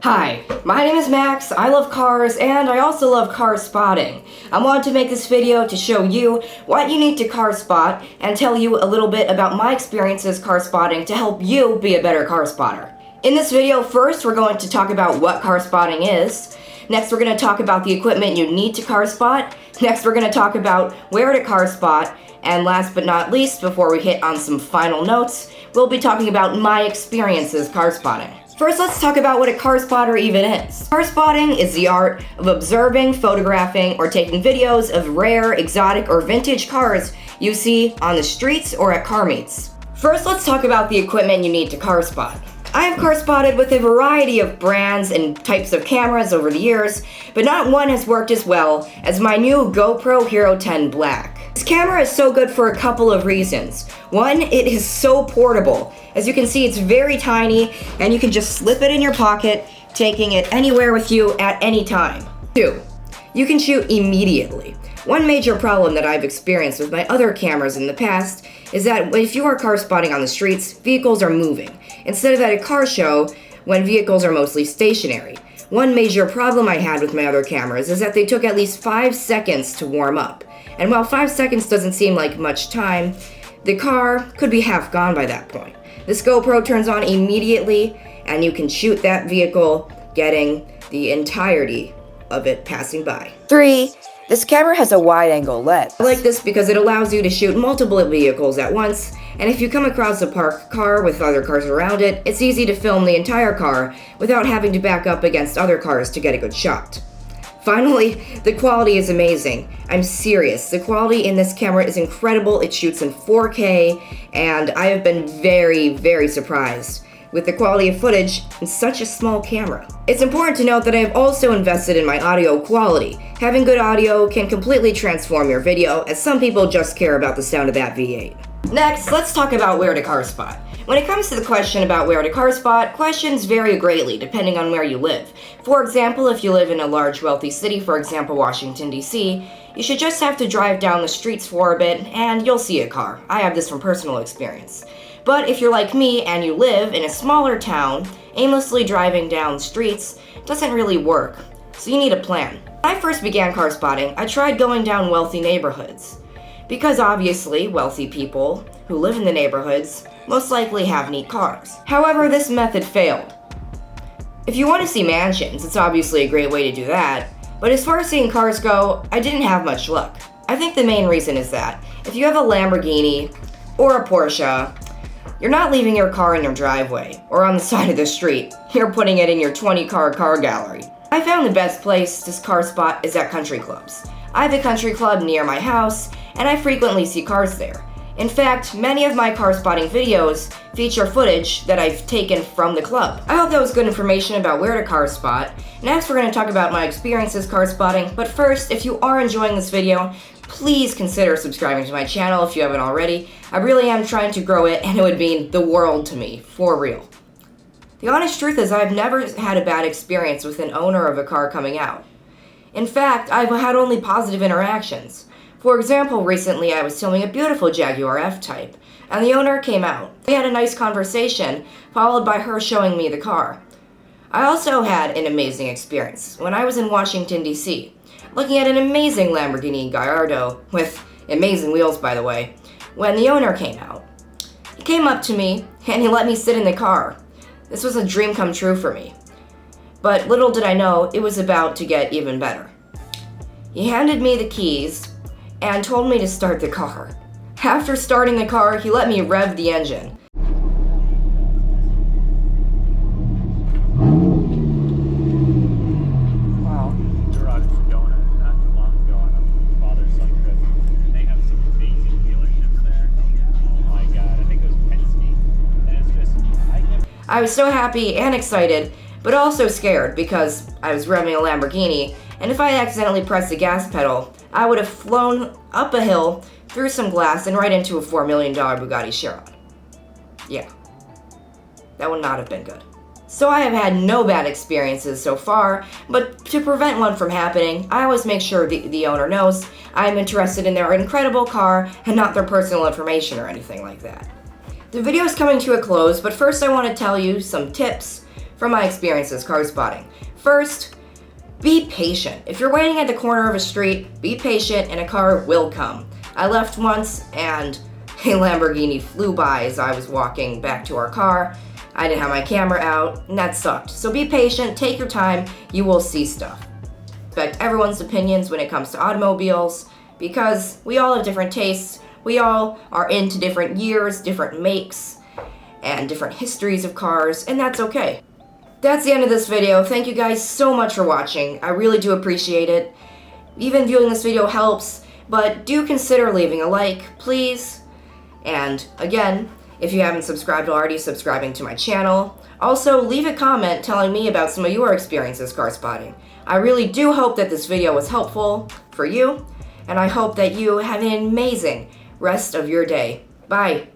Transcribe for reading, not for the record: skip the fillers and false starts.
Hi, my name is Max, I love cars, and I also love car spotting. I wanted to make this video to show you what you need to car spot and tell you a little bit about my experiences car spotting to help you be a better car spotter. In this video, first we're going to talk about what car spotting is. Next we're going to talk about the equipment you need to car spot. Next we're going to talk about where to car spot. And last but not least, before we hit on some final notes, we'll be talking about my experiences car spotting. First, let's talk about what a car spotter even is. Car spotting is the art of observing, photographing, or taking videos of rare, exotic, or vintage cars you see on the streets or at car meets. First, let's talk about the equipment you need to car spot. I have car spotted with a variety of brands and types of cameras over the years, but not one has worked as well as my new GoPro Hero 10 Black. This camera is so good for a couple of reasons. One, it is so portable. As you can see, it's very tiny, and you can just slip it in your pocket, taking it anywhere with you at any time. Two, you can shoot immediately. One major problem that I've experienced with my other cameras in the past is that if you are car spotting on the streets, vehicles are moving, instead of at a car show when vehicles are mostly stationary. One major problem I had with my other cameras is that they took at least 5 seconds to warm up. And while 5 seconds doesn't seem like much time, the car could be half gone by that point. This GoPro turns on immediately, and you can shoot that vehicle, getting the entirety of it passing by. 3. This camera has a wide-angle lens. I like this because it allows you to shoot multiple vehicles at once, and if you come across a parked car with other cars around it, it's easy to film the entire car without having to back up against other cars to get a good shot. Finally, the quality is amazing. I'm serious. The quality in this camera is incredible. It shoots in 4K, and I have been very, very surprised with the quality of footage in such a small camera. It's important to note that I have also invested in my audio quality. Having good audio can completely transform your video, as some people just care about the sound of that V8. Next, let's talk about where to car spot. When it comes to the question about where to car spot, questions vary greatly depending on where you live. For example, if you live in a large wealthy city, for example Washington DC, you should just have to drive down the streets for a bit and you'll see a car. I have this from personal experience. But if you're like me and you live in a smaller town, aimlessly driving down streets doesn't really work, so you need a plan. When I first began car spotting, I tried going down wealthy neighborhoods. Because obviously, wealthy people who live in the neighborhoods most likely have neat cars. However, this method failed. If you want to see mansions, it's obviously a great way to do that, but as far as seeing cars go, I didn't have much luck. I think the main reason is that if you have a Lamborghini or a Porsche, you're not leaving your car in your driveway or on the side of the street. You're putting it in your 20-car car gallery. I found the best place to car spot is at country clubs. I have a country club near my house, and I frequently see cars there. In fact, many of my car spotting videos feature footage that I've taken from the club. I hope that was good information about where to car spot. Next, we're going to talk about my experiences car spotting, but first, if you are enjoying this video, please consider subscribing to my channel if you haven't already. I really am trying to grow it, and it would mean the world to me, for real. The honest truth is I've never had a bad experience with an owner of a car coming out. In fact, I've had only positive interactions. For example, recently I was filming a beautiful Jaguar F-Type, and the owner came out. We had a nice conversation, followed by her showing me the car. I also had an amazing experience when I was in Washington, DC, looking at an amazing Lamborghini Gallardo, with amazing wheels by the way, when the owner came out. He came up to me, and he let me sit in the car. This was a dream come true for me. But little did I know, it was about to get even better. He handed me the keys, and told me to start the car. After starting the car, he let me rev the engine. Wow. We were out in Sedona not too long ago on a father-son trip. And they have some amazing dealerships there. Oh my god, I think it was Penske. And it's just, I was so happy and excited, but also scared because I was revving a Lamborghini, and if I had accidentally pressed the gas pedal, I would have flown up a hill, through some glass, and right into a $4 million Bugatti Chiron. Yeah, that would not have been good. So I have had no bad experiences so far, but to prevent one from happening, I always make sure the owner knows I'm interested in their incredible car and not their personal information or anything like that. The video is coming to a close, but first I want to tell you some tips from my experiences car spotting. First, be patient. If you're waiting at the corner of a street, be patient and a car will come. I left once and a Lamborghini flew by as I was walking back to our car. I didn't have my camera out, and that sucked. So be patient, take your time, you will see stuff. Respect everyone's opinions when it comes to automobiles, because we all have different tastes, we all are into different years, different makes, and different histories of cars, and that's okay. That's the end of this video. Thank you guys so much for watching. I really do appreciate it. Even viewing this video helps, but do consider leaving a like, please. And again, if you haven't subscribed already, subscribing to my channel. Also, leave a comment telling me about some of your experiences car spotting. I really do hope that this video was helpful for you, and I hope that you have an amazing rest of your day. Bye.